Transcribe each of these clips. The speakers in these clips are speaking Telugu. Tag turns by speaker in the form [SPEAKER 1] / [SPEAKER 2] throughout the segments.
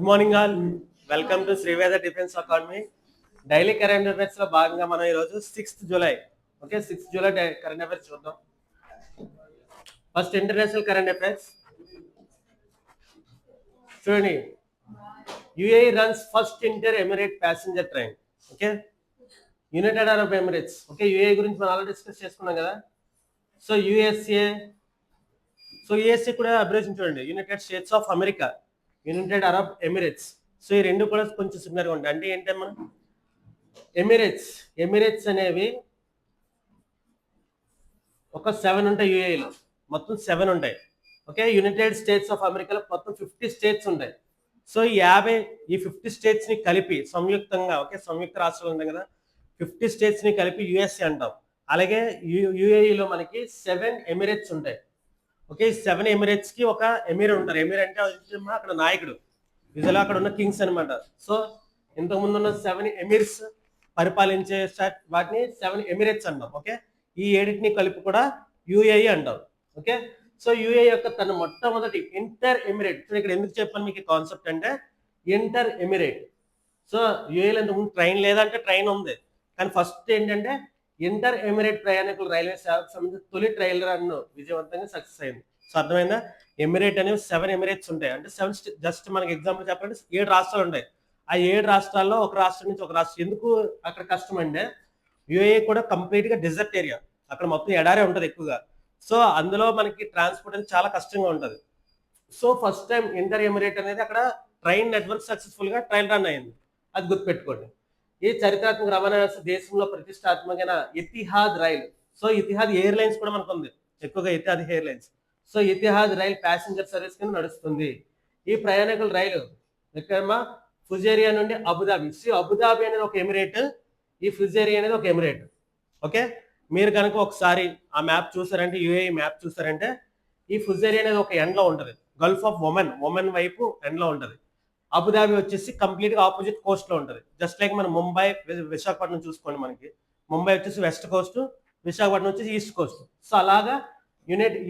[SPEAKER 1] Good morning all. Welcome to Sri Veda defence academy. Daily current affairs లో భాగంగా మనం ఈరోజు 6th July 6th July current affairs చూద్దాం. ఫస్ట్ ఇంటర్నేషనల్ కరెంట్ అఫైర్స్ చూడండి. UAE runs first inter emirate passenger train. Okay, United Arab Emirates. Okay, UAE గురించి మనం ఆల్రెడీ డిస్కస్ చేసుకున్నాం కదా. సో యుఎస్ఏ కూడా అబ్రివేషన్ చూడండి, United states of America, United Arab Emirates. So ఈ రెండు కూడా కొంచెం సిమిలర్గా ఉంటాయి. అంటే ఏంటమ్మా, ఎమిరేట్స్ అనేవి ఒక 7 ఉంటాయి యుఏఈలో, మొత్తం 7 ఉంటాయి. ఓకే, యునైటెడ్ స్టేట్స్ ఆఫ్ అమెరికాలో మొత్తం 50 స్టేట్స్ ఉంటాయి. సో ఈ 50 స్టేట్స్ ని కలిపి సంయుక్తంగా, ఓకే, సంయుక్త రాష్ట్రాలు ఉంటాయి కదా, 50 స్టేట్స్ ని కలిపి యుఎస్ఏ అంటాం. అలాగే యుఏఈలో మనకి 7 ఎమిరేట్స్ ఉంటాయి. ఓకే, 7 ఎమిరేట్స్ కి ఒక ఎమీర్ ఉంటారు. ఎమీర్ అంటే అక్కడ నాయకుడు, యూజువల్ అక్కడ ఉన్న కింగ్స్ అనమాట. సో ఇంతకుముందు ఉన్న 7 ఎమిర్స్ పరిపాలించే వాటిని 7 ఎమిరేట్స్ అంటాం. ఓకే, ఈ 7ని కలిపి కూడా యుఏఈ అంటాం. ఓకే, సో యుఏఈ యొక్క తన మొట్టమొదటి ఇంటర్ ఎమిరేట్. సో ఇక్కడ ఎందుకు చెప్పాను మీకు కాన్సెప్ట్ అంటే, ఇంటర్ ఎమిరేట్. సో యుఏఈలో ఇంతకుముందు ట్రైన్ లేదంటే ట్రైన్ ఉంది, కానీ ఫస్ట్ ఏంటంటే ఇంటర్ ఎమిరేట్ ప్రయాణికుల రైల్వే సేవకు సంబంధించి తొలి ట్రయల్ రన్ విజయవంతంగా సక్సెస్ అయింది. సో అర్థమైందా, ఎమిరేట్ అనేవి 7 ఎమిరేట్స్ ఉంటాయి. అంటే 7 జస్ట్ మనకి ఎగ్జాంపుల్ చెప్పాలంటే 7 రాష్ట్రాలు ఉంటాయి. ఆ 7 రాష్ట్రాల్లో ఒక రాష్ట్రం నుంచి ఒక రాష్ట్రం. ఎందుకు అక్కడ కష్టం అంటే, యుఏఈ కూడా కంప్లీట్ గా డెజర్ట్ ఏరియా, అక్కడ మొత్తం ఎడారే ఉంటుంది ఎక్కువగా. సో అందులో మనకి ట్రాన్స్పోర్ట్ అనేది చాలా కష్టంగా ఉంటుంది. So first time inter emirate అనేది అక్కడ ట్రైన్ నెట్వర్క్ సక్సెస్ఫుల్ గా ట్రయల్ రన్ అయింది. అది గుర్తుపెట్టుకోండి. ఈ చారిత్రాత్మక రవాణా వ్యవస్థ దేశంలో ప్రతిష్టాత్మకమైన ఇతిహాద్ రైలు. సో ఇతిహాద్ ఎయిర్లైన్స్ కూడా మనకు ఉంది, ఎక్కువగా Etihad airlines. So Etihad rail passenger service కింద నడుస్తుంది. ఈ ప్రయాణికుల రైలు ఎక్కడమ్మా, ఫుజేరియా నుండి అబుదాబి. సో అబుదాబి అనేది ఒక ఎమిరేట్, ఈ ఫుజేరియా అనేది ఒక ఎమిరేట్. ఓకే, మీరు కనుక ఒకసారి ఆ మ్యాప్ చూసారంటే, యుఏఈ మ్యాప్ చూసారంటే, ఈ ఫుజేరియా అనేది ఒక ఎండ్లో ఉంటుంది, గల్ఫ్ ఆఫ్ ఒమన్ వైపు ఎండ్లో ఉంటుంది. అబుదాబి వచ్చేసి కంప్లీట్ గా ఆపోజిట్ కోస్ట్ లో ఉంటుంది. జస్ట్ లైక్ మన ముంబై, విశాఖపట్నం చూసుకోండి, మనకి ముంబై వచ్చేసి వెస్ట్ కోస్ట్, విశాఖపట్నం వచ్చేసి ఈస్ట్ కోస్ట్. సో అలాగా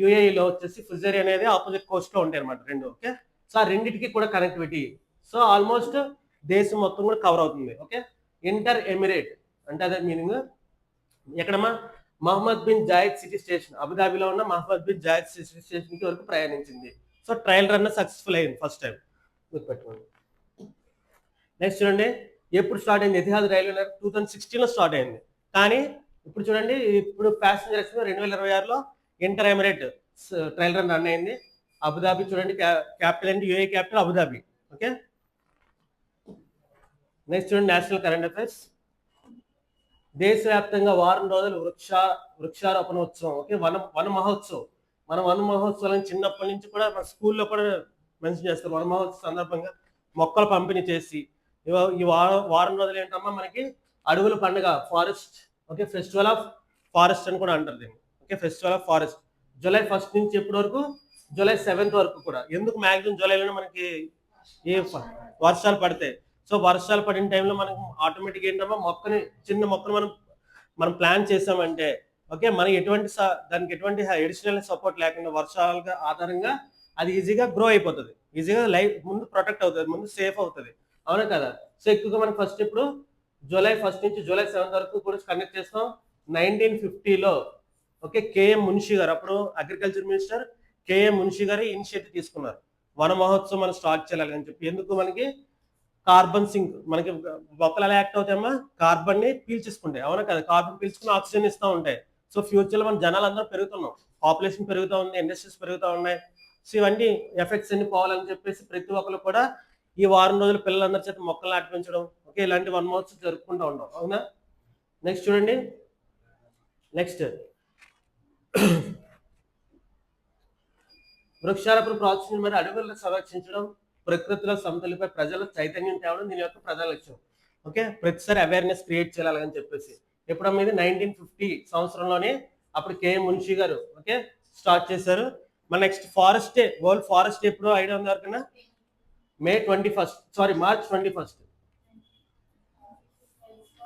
[SPEAKER 1] యుఏఈలో వచ్చేసి ఫుజేరియా అనేది ఆపోజిట్ కోస్ట్ లో ఉంటాయి అనమాట రెండు. ఓకే, సో ఆ రెండింటికి కూడా కనెక్టివిటీ. సో ఆల్మోస్ట్ దేశం మొత్తం కూడా కవర్ అవుతుంది. ఓకే, ఇంటర్ ఎమిరేట్ అంటే అదే మీనింగ్. ఎక్కడమ్మా, Mohamed bin Zayed city station, అబుదాబిలో ఉన్న Mohamed bin Zayed city station కి వరకు ప్రయాణించింది. సో ట్రయల్ రన్ సక్సెస్ఫుల్ అయింది ఫస్ట్ టైం, గుర్తుపెట్టుకోండి. నెక్స్ట్ చూడండి, ఎప్పుడు స్టార్ట్ అయింది ఇతిహాద్ రైలు? 2016లో స్టార్ట్ అయింది. కానీ ఇప్పుడు చూడండి, ఇప్పుడు ప్యాసింజర్ ఎక్స్ప్రెస్ 2026లో ఇంటర్ ఎమిరేట్ ట్రయల్ రన్ అయింది. అబుదాబి చూడండి, క్యాపిటల్ అంటే UAE capital Abu Dhabi. Okay, next చూడండి, నేషనల్ కరెంట్ అఫైర్స్. దేశవ్యాప్తంగా వారం రోజులు వృక్షారోపణ ఉత్సవం. ఓకే, వన మహోత్సవం. మన వన మహోత్సవాలను చిన్నప్పటి నుంచి కూడా మన స్కూల్లో కూడా మెన్షన్ చేస్తారు. వన మహోత్సవం సందర్భంగా మొక్కలు పంపిణీ చేసి, ఈ వారం రోజులు ఏంటమ్మా మనకి అడవుల పండుగ, forest. Okay, festival of forest అని కూడా అంటారు దీన్ని. Okay, festival of forest July 1 నుంచి ఎప్పటి వరకు, జూలై 7 వరకు కూడా. ఎందుకు మ్యాక్సిమం జూలైలోనే మనకి ఏ వర్షాలు పడతాయి. సో వర్షాలు పడిన టైంలో మనకు ఆటోమేటిక్ ఏంటమ్మా, చిన్న మొక్కను మనం ప్లాన్ చేసామంటే, ఓకే, మనకి దానికి ఎటువంటి అడిషనల్ సపోర్ట్ లేకుండా వర్షాల ఆధారంగా అది ఈజీగా గ్రో అయిపోతుంది, ఈజీగా లైఫ్ ముందు ప్రొటెక్ట్ అవుతుంది, ముందు సేఫ్ అవుతుంది. అవునా కదా? సో ఎక్కువగా మనం ఫస్ట్ ఇప్పుడు జూలై 1 నుంచి జూలై 7 వరకు కూడా కండక్ట్ చేస్తాం. 1950లో ఓకే, కేఎం మున్షి గారు, అప్పుడు అగ్రికల్చర్ మినిస్టర్ కేఎం మున్షి గారు ఇనిషియేటివ్ తీసుకున్నారు, వన మహోత్సవం మనం స్టార్ట్ చేయాలి అని చెప్పి. ఎందుకు, మనకి కార్బన్ సింక్, మనకి మొక్కలు ఎలా యాక్ట్ అవుతాయమ్మా, కార్బన్ ని పీల్చేసుకుంటాయి. అవునా కదా? కార్బన్ పీల్చుకుని ఆక్సిజన్ ఇస్తూ ఉంటాయి. సో ఫ్యూచర్ లో మన జనాలు అందరూ పెరుగుతున్నాం, పాపులేషన్ పెరుగుతూ ఉంది, ఇండస్ట్రీస్ పెరుగుతూ ఉన్నాయి. సో ఇవన్నీ ఎఫెక్ట్స్ అన్ని పోవాలని చెప్పేసి ప్రతి ఒక్కరు కూడా ఈ వారం రోజులు పిల్లలందరి చేత మొక్కలు నాటిపించడం, ఓకే, ఇలాంటి వన్ మహోత్సవం జరుపుకుంటూ ఉంటాం. అవునా? నెక్స్ట్ చూడండి, నెక్స్ట్ వృక్షారోపణ ప్రోత్సహించడం మరియు అడవులను సంరక్షించడం, ప్రకృతిలో సమతుల్యపై ప్రజల చైతన్యం తేవడం దీని యొక్క ప్రధాన లక్ష్యం. ఓకే, ప్రతిసారి అవేర్నెస్ క్రియేట్ చేయాలని చెప్పేసి. ఎప్పుడమ్మా ఇది 1950 సంవత్సరంలోనే అప్పుడు కేఎం మున్షి గారు ఓకే స్టార్ట్ చేశారు. మన next forest day, world forest day ఎప్పుడు ఐడియా ఉంది ఎవరికైనా? మార్చ్ 21.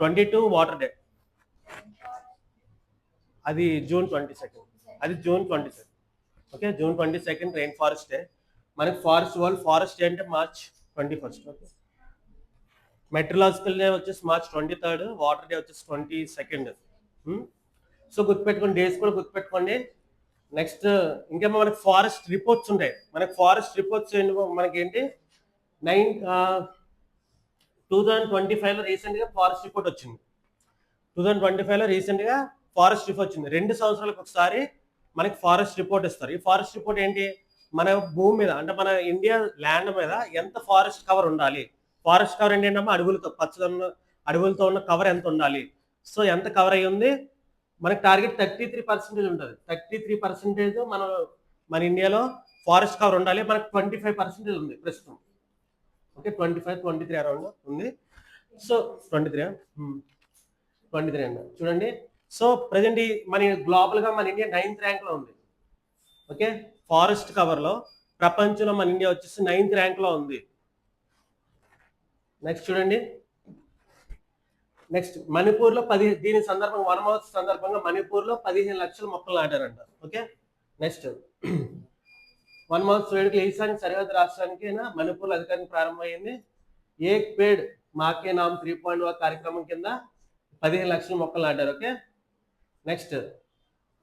[SPEAKER 1] 22 వాటర్ డే, అది June 22. Okay, June 22 rain forest day. మనకి వరల్డ్ ఫారెస్ట్ డే అంటే March 21st. Okay, metrological day వచ్చేసి March 23rd, వాటర్ డే వచ్చేసి 22nd. సో గుర్తుపెట్టుకోండి, డేస్ కూడా గుర్తుపెట్టుకోండి. నెక్స్ట్ ఇంకేమో మనకి ఫారెస్ట్ రిపోర్ట్స్ ఉంటాయి. మనకి ఫారెస్ట్ రిపోర్ట్స్ మనకి ఏంటి 2025లో రీసెంట్గా ఫారెస్ట్ రిపోర్ట్ వచ్చింది. 2025లో రీసెంట్గా ఫారెస్ట్ రిపోర్ట్ వచ్చింది. 2 సంవత్సరాలకు ఒకసారి మనకి ఫారెస్ట్ రిపోర్ట్ ఇస్తారు. ఈ ఫారెస్ట్ రిపోర్ట్ ఏంటి, మన భూమి మీద అంటే మన ఇండియా ల్యాండ్ మీద ఎంత ఫారెస్ట్ కవర్ ఉండాలి. ఫారెస్ట్ కవర్ ఏంటంటే అడవులతో పచ్చదన్న అడవులతో ఉన్న కవర్ ఎంత ఉండాలి. సో ఎంత కవర్ అయ్యి ఉంది, మనకి టార్గెట్ 33% ఉంటుంది. 33% మన ఇండియాలో ఫారెస్ట్ కవర్ ఉండాలి. మనకి 25% ఉంది ప్రస్తుతం. ఓకే, 23 అరౌండ్ ఉంది. సో 23 అండి చూడండి. సో ప్రజెంట్ మన గ్లోబల్ గా మన ఇండియా 9th ర్యాంక్ లో ఉంది. ఓకే, ఫారెస్ట్ కవర్ లో ప్రపంచంలో మన ఇండియా వచ్చేసి 9th ర్యాంక్ లో ఉంది. నెక్స్ట్ చూడండి, నెక్స్ట్ మణిపూర్ లో దీని సందర్భంగా వన మహోత్సవ సందర్భంగా మణిపూర్ లో 15 లక్షల మొక్కలు నాటారంట. ఓకే, నెక్స్ట్ వన మహోత్సవ వేడుకలు ఈశాన్య సరిహద్దు రాష్ట్రానికి మణిపూర్ లో అధికారికంగా ప్రారంభమైంది. ఏక్ పేడ్ మాకే నామ్ 3.1 కార్యక్రమం కింద 15 లక్షల మొక్కలు నాటారు. ఓకే, నెక్స్ట్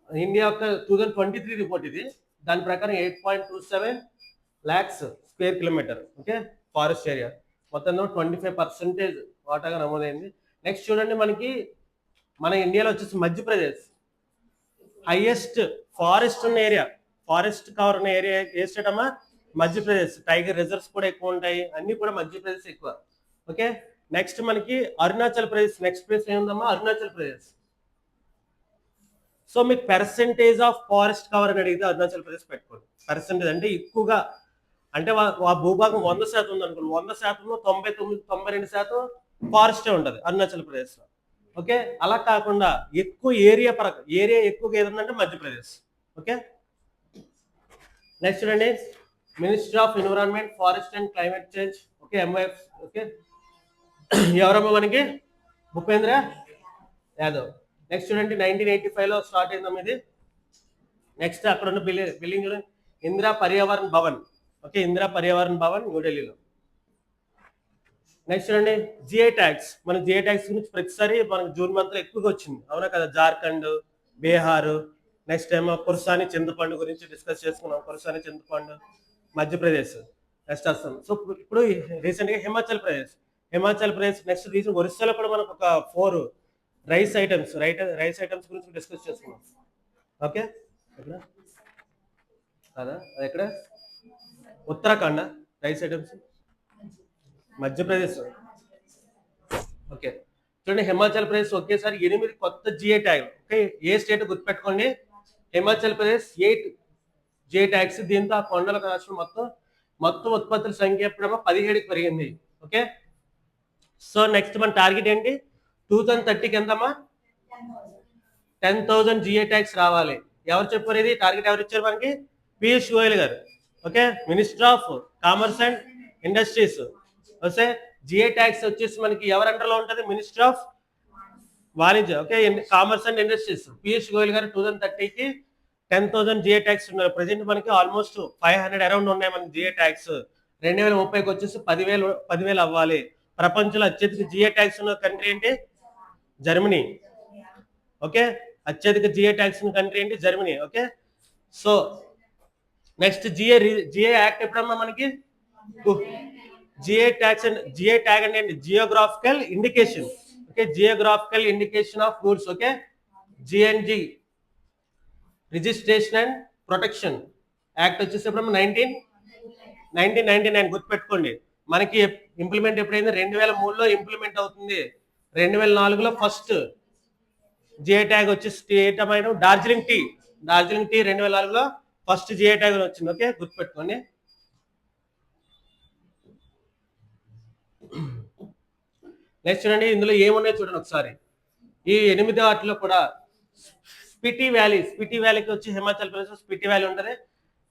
[SPEAKER 1] ఇండియా యొక్క 2023 రిపోర్ట్ ఇది. దాని ప్రకారం 8.27 lakhs square kilometre okay forest area మొత్తం 25% వాటాగా నమోదైంది. నెక్స్ట్ చూడండి, మన ఇండియాలో వచ్చేసి మధ్యప్రదేశ్ హైయెస్ట్ ఫారెస్ట్ ఉన్న ఏరియా, ఫారెస్ట్ కవర్ ఉన్న ఏరియా ఏ స్టేట్ అమ్మా? మధ్యప్రదేశ్. టైగర్ రిజర్వ్స్ కూడా ఎక్కువ ఉంటాయి, అన్ని కూడా మధ్యప్రదేశ్ ఎక్కువ. ఓకే, నెక్స్ట్ మనకి అరుణాచల్ ప్రదేశ్ నెక్స్ట్ ప్లేస్ ఏముందమ్మా? అరుణాచల్ ప్రదేశ్. సో మీకు పర్సెంటేజ్ ఆఫ్ ఫారెస్ట్ కవర్ అని అడిగితే అరుణాచల్ ప్రదేశ్ పెట్టుకోండి. పర్సెంటేజ్ అంటే ఎక్కువగా, అంటే ఆ భూభాగం 100% ఉంది అనుకోండి, 100%లో 99-92% ఫారెస్టే ఉంటుంది అరుణాచల్ ప్రదేశ్ లో. ఓకే, అలా కాకుండా ఎక్కువ ఏరియా ఎక్కువగా ఏదంటే మధ్యప్రదేశ్. ఓకే, నెక్స్ట్ చూడండి, ministry of environment forest and climate change. Okay, MYF. Okay, ఎవరమ్మా మనకి? భూపేంద్ర యాదవ్. నెక్స్ట్ చూడండి, 1985లో స్టార్ట్ అయిందమ్మా ఇది. నెక్స్ట్ అక్కడ ఉన్న బిల్డింగ్ ఇందిరా పర్యావరణ భవన్. ఓకే, ఇందిరా పర్యావరణ భవన్ న్యూఢిల్లీలో. నెక్స్ట్ చూడండి, జిఐ ట్యాక్స్. మన జిఐ ట్యాక్స్ గురించి ప్రతిసారి మనకు జూన్ మంత్ లో ఎక్కువగా వచ్చింది, అవునా కదా? జార్ఖండ్, బీహార్, నెక్స్ట్ ఏమో కుర్సాని చింతపండు గురించి డిస్కస్ చేసుకున్నాం. కుర్సాని చింతపండు మధ్యప్రదేశ్, నెక్స్ట్ అస్సాం. సో ఇప్పుడు రీసెంట్ గా హిమాచల్ ప్రదేశ్, నెక్స్ట్ రీసెంట్ ఒరిస్సాలో కూడా మనకు ఒక 4 రైస్ ఐటమ్స్ గురించి డిస్కస్ చేసుకున్నాం. ఓకే, ఎక్కడ కదా అది? ఎక్కడ? Uttarakhand rice items, Madhya Pradesh. Okay, చూడండి, హిమాచల్ ప్రదేశ్ ఒకేసారి 8 కొత్త జిఐ ట్యాగ్. ఓకే, ఏ స్టేట్ గుర్తుపెట్టుకోండి? Himachal Pradesh 8 GI tags. దీంతో ఆ కొండల రాష్ట్రం మొత్తం ఉత్పత్తుల సంఖ్య ఎప్పుడేమో 17కి పెరిగింది. ఓకే, సో నెక్స్ట్ మన టార్గెట్ ఏంటి? 2030కి ఎంతమ్మా? 10,000 జిఐ ట్యాగ్స్ రావాలి. ఎవరు చెప్పారు ఇది టార్గెట్? ఎవరు ఇచ్చారు మనకి? పీయూష్ గోయల్ గారు. Okay, minister of commerce and industries. Okay, GI tax వచ్చేసి మనకి ఎవరి అండర్లో ఉంటుంది? మినిస్టర్ ఆఫ్ వాణిజ్య. Okay, commerce and industries. Piyush Goyal గారు 2030కి 10,000 జిఐ ట్యాక్స్ ఉన్నారు. ప్రజెంట్ మనకి ఆల్మోస్ట్ 500 అరౌండ్ ఉన్నాయి మనకి జిఐ ట్యాక్స్. 2030కి వచ్చేసి 10,000 అవ్వాలి. ప్రపంచంలో అత్యధిక జిఐ ట్యాక్స్ ఉన్న కంట్రీ ఏంటి? జర్మనీ. ఓకే, అత్యధిక జిఐ ట్యాక్స్ ఉన్న కంట్రీ ఏంటి? Germany. Okay, so next GI act ఎప్పుడమ్మా మనకి? జిఐ ట్యాగ్ అంటే geographical indication. Okay, geographical indication of goods. Okay, GNG registration and protection act వచ్చేసి ఎప్పుడమ్మా? 1999 గుర్తుపెట్టుకోండి. మనకి ఇంప్లిమెంట్ ఎప్పుడైంది? 2003లో ఇంప్లిమెంట్ అవుతుంది. 2004లో ఫస్ట్ జిఐ ట్యాగ్ వచ్చేసి డార్జిలింగ్ టీ 2004లో ఫస్ట్ జిఐ ట్యాగ్ వచ్చింది. ఓకే, గుర్తుపెట్టుకోండి. నెక్స్ట్ చూడండి, ఇందులో ఏమున్నాయి చూడండి ఒకసారి. ఈ 8 వాటిలో కూడా స్పిటి వ్యాలీకి వచ్చి హిమాచల్ ప్రదేశ్ స్పిటి వ్యాలీ ఉంటుంది.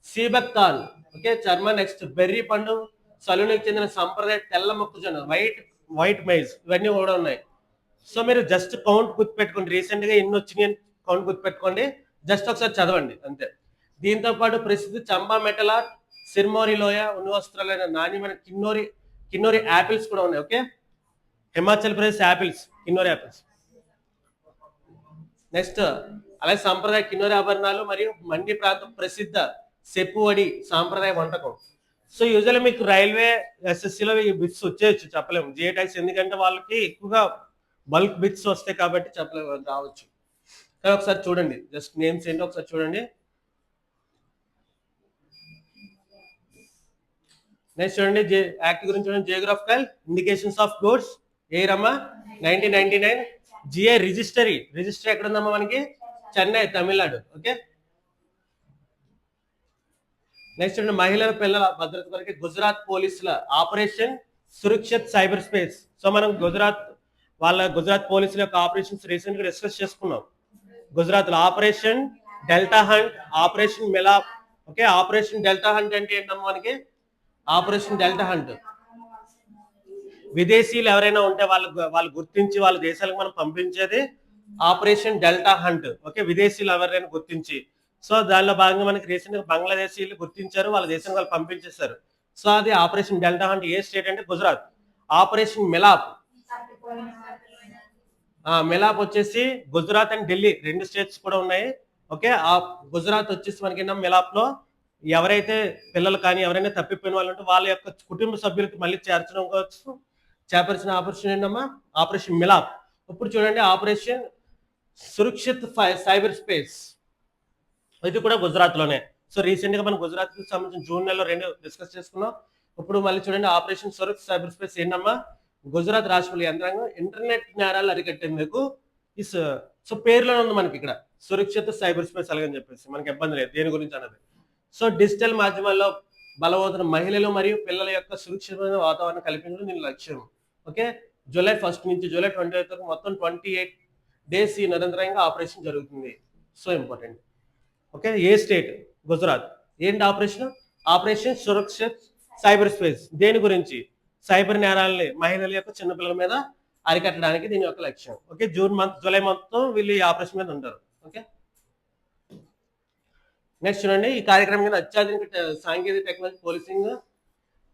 [SPEAKER 1] సీబక్తాల్. ఓకే, చర్మ. నెక్స్ట్ బెర్రీ పండు, సలూనికి చెందిన సంప్రదాయ తెల్ల మొక్కజొన్న, వైట్ మైజ్, ఇవన్నీ కూడా ఉన్నాయి. సో మీరు జస్ట్ కౌంట్ గుర్తుపెట్టుకోండి. రీసెంట్ గా ఎన్ని వచ్చినాయి కౌంట్ గుర్తుపెట్టుకోండి, జస్ట్ ఒకసారి చదవండి అంతే. దీంతో పాటు ప్రసిద్ధ చంబా మెటల్ ఆర్ట్, సిర్మోరి లోయ, ఉన్ని వస్త్రాలైన నాణ్యమైన కిన్నోరి యాపిల్స్ కూడా ఉన్నాయి. Okay, Himachal Pradesh apples, Kinnauri apples. Next అలాగే సాంప్రదాయ కిన్నోరి ఆభరణాలు మరియు మండి ప్రాంతం ప్రసిద్ధ సెప్పువడి సాంప్రదాయ వంటకం. సో యూజువల్లీ మీకు రైల్వే ఎస్ఎస్సిలో ఈ బిట్స్ వచ్చేయచ్చు, చెప్పలేము. జిఐటాక్స్ ఎందుకంటే వాళ్ళకి ఎక్కువగా బల్క్ బిట్స్ వస్తాయి కాబట్టి చెప్పలేము, రావచ్చు. కానీ ఒకసారి చూడండి, జస్ట్ నేమ్స్ ఏంటో ఒకసారి చూడండి. నెక్స్ట్ చూడండి, యాక్ట్ గురించి చూడండి. జియోగ్రాఫికల్ ఇండికేషన్స్ ఆఫ్ గూడ్స్ ఏ రమ్మా 1999. జిఐ రిజిస్టర్ ఎక్కడ ఉందమ్మా మనకి? చెన్నై, తమిళనాడు. ఓకే, నెక్స్ట్ చూడండి, మహిళల పిల్లల భద్రత కొరకు గుజరాత్ పోలీసుల operation Surakshit cyber space. So మనం గుజరాత్ పోలీసుల యొక్క ఆపరేషన్స్ రీసెంట్ గా డిస్కస్ చేసుకున్నాం. గుజరాత్ లో operation delta hunt, operation Milap. Okay, operation delta hunt అంటే ఏంటమ్మా మనకి? ఆపరేషన్ డెల్టా హంట్ విదేశీయులు ఎవరైనా ఉంటే వాళ్ళు గుర్తించి వాళ్ళ దేశాలకు మనం పంపించేది ఆపరేషన్ డెల్టా హంట్. ఓకే, విదేశీయులు ఎవరైనా గుర్తించి. సో దానిలో భాగంగా మనకి రీసెంట్ గా బంగ్లాదేశీయులు గుర్తించారు, వాళ్ళ దేశానికి వాళ్ళు పంపించేశారు. సో అది ఆపరేషన్ డెల్టా హంట్. ఏ స్టేట్ అంటే గుజరాత్. ఆపరేషన్ మిలాప్, మిలాప్ వచ్చేసి గుజరాత్ అండ్ ఢిల్లీ 2 స్టేట్స్ కూడా ఉన్నాయి. ఓకే, ఆ గుజరాత్ వచ్చేసి మనకి మిలాప్ లో ఎవరైతే పిల్లలు కానీ ఎవరైనా తప్పిపోయిన వాళ్ళు ఉంటే వాళ్ళ యొక్క కుటుంబ సభ్యులకి మళ్ళీ చేర్చడం కోసం చేపరిచిన ఆపరేషన్ ఏంటమ్మా? ఆపరేషన్ మిలాప్. ఇప్పుడు చూడండి, ఆపరేషన్ సురక్షిత్ సైబర్ స్పేస్, ఇది కూడా గుజరాత్ లోనే. సో రీసెంట్ గా మనం గుజరాత్ కి సంబంధించిన జూన్ నెలలో 2 డిస్కస్ చేసుకున్నాం. ఇప్పుడు మళ్ళీ చూడండి, ఆపరేషన్ సురక్షిత్ సైబర్ స్పేస్ ఏంటమ్మా? గుజరాత్ రాష్ట్ర యంత్రాంగం ఇంటర్నెట్ నేరాలు అరికట్టేందుకు సో పేరులో ఉంది మనకి ఇక్కడ సురక్షిత సైబర్ స్పేస్ అలాగని చెప్పేసి, మనకి ఇబ్బంది లేదు దేని గురించి అన్నది. సో డిజిటల్ మాధ్యమాల్లో బలవంతున్న మహిళలు మరియు పిల్లల యొక్క సురక్షితమైన వాతావరణం కల్పించడం దీని లక్ష్యం. ఓకే, జూలై 1 నుంచి జూలై 28 వరకు మొత్తం 28 డేస్ ఈ నిరంతరంగా ఆపరేషన్ జరుగుతుంది. So important. ఓకే, ఏ స్టేట్? గుజరాత్. ఏంటి operation? Operation Surakshit cyber space. దేని గురించి? సైబర్ నేరాలని మహిళల యొక్క చిన్నపిల్లల మీద అరికట్టడానికి దీని యొక్క లక్ష్యం. ఓకే, జూలై మొత్తం వీళ్ళు ఈ ఆపరేషన్ మీద ఉంటారు. ఓకే, నెక్స్ట్ చూడండి, ఈ కార్యక్రమం కింద అత్యాధునిక సాంకేతిక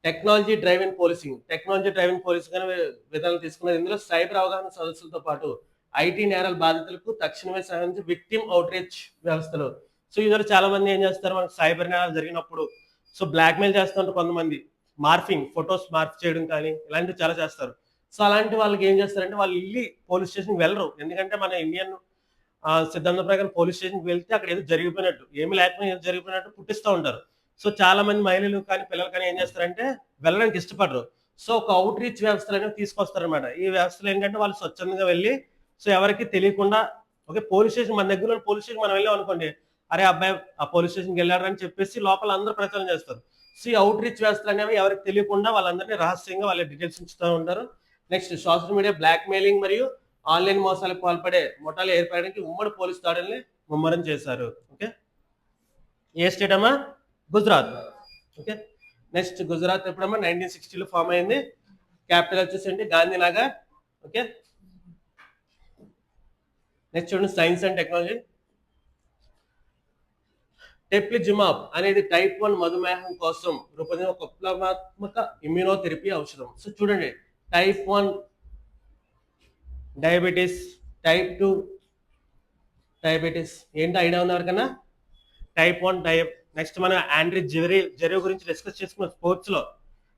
[SPEAKER 1] టెక్నాలజీ డ్రైవెన్ పోలీసింగ్ అనే విధానం తీసుకున్నది. ఇందులో సైబర్ అవగాహన సదస్సులతో పాటు ఐటీ నేరాల బాధితులకు తక్షణమే సహాయించి విక్టిమ్ అవుట్రీచ్ వ్యవస్థలు. సో ఇందులో చాలా మంది ఏం చేస్తారు, మనకు సైబర్ నేరాలు జరిగినప్పుడు సో బ్లాక్మెయిల్ చేస్తుంటారు కొంతమంది, ఫొటోస్ మార్ఫ్ చేయడం కానీ ఇలాంటివి చాలా చేస్తారు. సో అలాంటి వాళ్ళకి ఏం చేస్తారంటే వాళ్ళు వెళ్ళి పోలీస్ స్టేషన్కి వెళ్ళరు, ఎందుకంటే మన ఇండియన్ సిద్ధాంతం ప్రకారం పోలీస్ స్టేషన్కి వెళ్తే అక్కడ ఏదో జరిగిపోయినట్టు, ఏమి లేకపోయినా ఏదో జరిగిపోయినట్టు పుట్టిస్తూ ఉంటారు. సో చాలా మంది మహిళలు కానీ పిల్లలు కానీ ఏం చేస్తారంటే వెళ్ళడానికి ఇష్టపడరు. సో ఒక అవుట్ రీచ్ వ్యవస్థలు అనేవి తీసుకొస్తారనమాట. ఈ వ్యవస్థలు ఏంటంటే వాళ్ళు స్వచ్ఛందంగా వెళ్ళి సో ఎవరికి తెలియకుండా, ఓకే, పోలీస్ స్టేషన్ మన దగ్గర పోలీస్ స్టేషన్ మనం వెళ్ళాం అనుకోండి, అరే అబ్బాయి ఆ పోలీస్ స్టేషన్కి వెళ్ళారని చెప్పేసి లోపల అందరూ ప్రచారం చేస్తారు. సో ఈ అవుట్ రీచ్ వ్యవస్థలు అనేవి ఎవరికి తెలియకుండా వాళ్ళందరినీ రహస్యంగా వాళ్ళ డీటెయిల్స్ ఇస్తూ ఉంటారు. Next social media black mailing మరియు ఆన్లైన్ మోసాలకు పాల్పడే ముఠాలు ఏర్పడడానికి ఉమ్మడి పోలీస్ దాడుల్ని ముమ్మరం చేశారు. ఓకే, ఏ స్టేట్ అమ్మా? గుజరాత్. ఓకే, నెక్స్ట్ గుజరాత్ ఎప్పుడమ్మా? 1960లో ఫామ్ అయింది. క్యాపిటల్ వచ్చేసి ఏంటి? గాంధీనగర్. ఓకే, నెక్స్ట్ చూడండి, సైన్స్ అండ్ టెక్నాలజీ. టెప్లిజుమాబ్ అనేది టైప్ 1 మధుమేహం కోసం రూపొందించిన ఒక విప్లవాత్మక ఇమ్యూనోథెరపీ ఔషధం. సో చూడండి, టైప్ 1 డయాబెటీస్, టైప్ 2 డయాబెటీస్ ఏంటి ఐడియా ఉంది ఎవరికన్నా? టైప్ 1 నెక్స్ట్ మనం ఆండ్రీ జెరీ గురించి డిస్కస్ చేసుకున్నాం స్పోర్ట్స్ లో.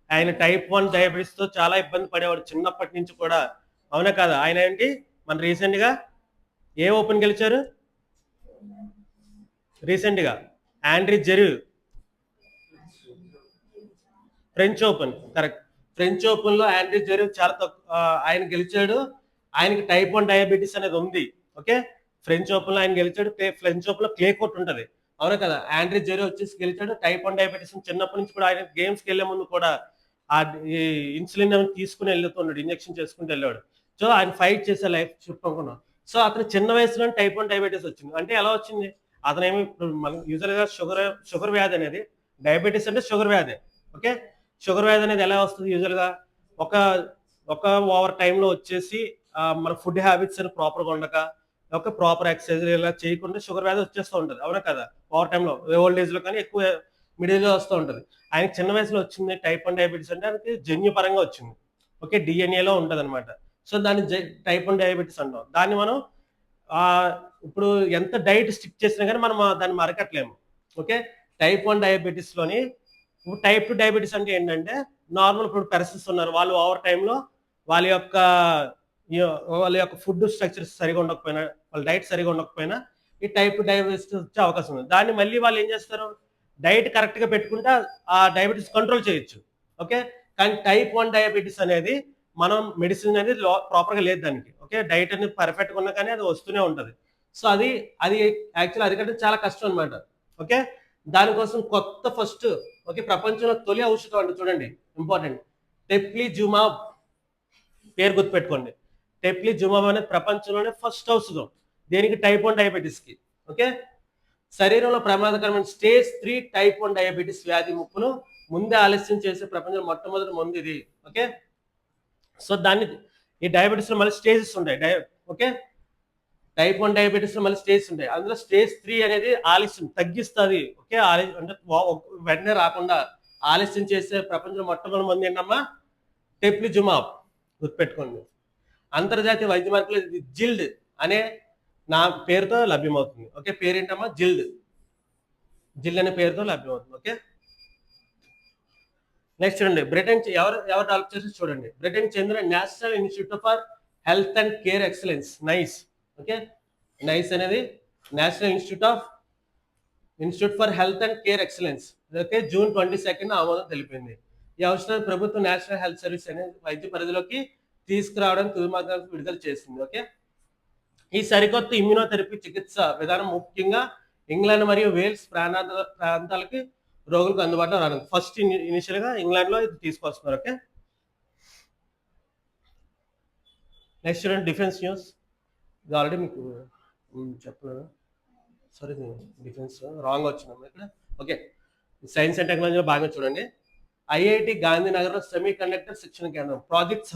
[SPEAKER 1] ఆయన టైప్ 1 డయాబెటీస్ తో చాలా ఇబ్బంది పడేవాడు చిన్నప్పటి నుంచి కూడా, అవునా కాదా? ఆయన ఏంటి మన రీసెంట్ గా ఏ ఓపెన్ గెలిచారు? రీసెంట్ గా ఆండ్రీ జెరీ French open, correct. French open లో ఆండ్రీ జెరీ చాలా ఆయన గెలిచాడు. ఆయనకి టైప్ 1 డయాబెటీస్ అనేది ఉంది. ఓకే, ఫ్రెంచ్ ఓపెన్ లో ఆయన గెలిచాడు. ఫ్రెంచ్ ఓపెన్ లో క్లే కోర్ట్ ఉంటది, అవునా కదా? ఆండ్రీ జెరీ వచ్చేసి గెలిచాడు. టైప్ 1 డయాబెటీస్ చిన్నప్పటి నుంచి కూడా ఆయన గేమ్స్కి వెళ్లే ముందు కూడా ఆ ఇన్సులిన్ తీసుకుని వెళ్తున్నాడు, ఇంజక్షన్ చేసుకుంటూ వెళ్ళాడు. సో ఆయన ఫైట్ చేసే లైఫ్ చెప్పుకున్నాం. సో అతను చిన్న వయసులో టైప్ 1 డయాబెటీస్ వచ్చింది. అంటే ఎలా వచ్చింది? అతనేమి మనం యూజువల్ గా షుగర్ వ్యాధి అనేది, డయాబెటీస్ అంటే షుగర్ వ్యాధి. ఓకే, షుగర్ వ్యాధి అనేది ఎలా వస్తుంది? యూజువల్ గా ఒక ఓవర్ టైంలో వచ్చేసి మన ఫుడ్ హ్యాబిట్స్ అని ప్రాపర్గా ఉండక, ఒక ప్రాపర్ ఎక్సర్సైజ్ ఇలా చేయకుండా షుగర్ వ్యాధి వచ్చేస్తూ ఉంటుంది, అవునా కదా? ఓవర్ టైంలో ఓల్డ్ ఏజ్ లో కానీ ఎక్కువ మిడిల్లో వస్తూ ఉంటుంది. ఆయనకి చిన్న వయసులో వచ్చింది టైప్ 1 డయాబెటీస్ అంటే ఆయనకి జన్యుపరంగా వచ్చింది. ఓకే, డిఎన్ఏలో ఉంటుంది అనమాట. సో దాన్ని టైప్ 1 డయాబెటీస్ అంటాం. దాన్ని మనం ఇప్పుడు ఎంత డైట్ స్టిక్ చేసినా కానీ మనం దాన్ని అరకట్లేము. ఓకే, టైప్ 1 డయాబెటీస్లోని ఇప్పుడు టైప్ 2 డయాబెటీస్ అంటే ఏంటంటే నార్మల్ ఇప్పుడు పెరసిస్ ఉన్నారు, వాళ్ళు ఓవర్ టైంలో వాళ్ళ యొక్క ఫుడ్ స్ట్రక్చర్ సరిగా ఉండకపోయినా, వాళ్ళ డైట్ సరిగా ఉండకపోయినా ఈ టైప్ 2 డయాబెటీస్ వచ్చే అవకాశం ఉంది. దాన్ని మళ్ళీ వాళ్ళు ఏం చేస్తారు, డైట్ కరెక్ట్గా పెట్టుకుంటే ఆ డయాబెటీస్ కంట్రోల్ చేయొచ్చు. ఓకే, కానీ టైప్ 1 డయాబెటీస్ అనేది మనం మెడిసిన్ అనేది ప్రాపర్గా లేదు దానికి. ఓకే, డైట్ అనేది పర్ఫెక్ట్గా ఉన్నా కానీ అది వస్తూనే ఉంటుంది. సో అది యాక్చువల్ అరికట్టడం చాలా కష్టం అనమాట. ఓకే, దానికోసం కొత్త ఫస్ట్ ఓకే ప్రపంచంలో తొలి ఔషధం అంటే చూడండి ఇంపార్టెంట్, టెప్లిజుమాబ్. పేరు గుర్తుపెట్టుకోండి, టెప్లిజుమాబ్ అనేది ప్రపంచంలోనే ఫస్ట్ ఔషధం దేనికి, టైప్ 1 డయాబెటీస్కి. ఓకే, శరీరంలో ప్రమాదకరమైన స్టేజ్ 3 టైప్ 1 డయాబెటీస్ వ్యాధి ముప్పును ముందే ఆలస్యం చేసే ప్రపంచంలో మొట్టమొదటి మందు ఇది. ఓకే, సో దాన్ని ఈ డయాబెటీస్లో మళ్ళీ స్టేజెస్ ఉంటాయి. ఓకే, టైప్ 1 డయాబెటీస్లో మళ్ళీ స్టేజెస్ ఉంటాయి. అందులో స్టేజ్ 3 అనేది ఆలస్యం తగ్గిస్తుంది. ఓకే, అంటే వెంటనే రాకుండా ఆలస్యం చేసే ప్రపంచంలో మొట్టమొదటి మంది ఏంటమ్మా, టెప్లిజుమాబ్. గుర్తుపెట్టుకోండి. అంతర్జాతీయ వైద్య మార్కెట్లో ఇది జిల్డ్ అనే నా పేరుతో లభ్యమవుతుంది. ఓకే, పేరేంటమ్మా, జిల్డ్ అనే పేరుతో లభ్యమవుతుంది. ఓకే, నెక్స్ట్ చూడండి, బ్రిటన్ ఎవరు డెవలప్ చేసి చూడండి, బ్రిటన్ చెందిన national institute for health and care excellence, nice. Okay, nice అనేది national institute for health and care excellence. Okay, June 22 ఆమోదం తెలిపింది. ఈ ఔషధాన్ని ప్రభుత్వం నేషనల్ హెల్త్ సర్వీస్ అనే వైద్య పరిధిలోకి తీసుకురావడానికి తుది మార్గాలను విడుదల చేసింది. ఓకే, ఈ సరికొత్త ఇమ్యూనోథెరపీ చికిత్స విధానం ముఖ్యంగా ఇంగ్లాండ్ మరియు వేల్స్ ప్రాంతాలకి రోగులకు అందుబాటులో రానుంది. ఫస్ట్ ఇనిషియల్ గా ఇంగ్లాండ్ లో ఇది తీసుకొస్తున్నారు. ఓకే, నెక్స్ట్ చూడండి, డిఫెన్స్ న్యూస్. ఇది ఆల్రెడీ మీకు చెప్పలేదు, సారీ డిఫెన్స్ రాంగ్ వచ్చింది ఇక్కడ. ఓకే, సైన్స్ అండ్ టెక్నాలజీలో బాగా చూడండి, ఐఐటి గాంధీనగర్లో సెమీ కండక్టర్ శిక్షణ కేంద్రం ప్రాజెక్ట్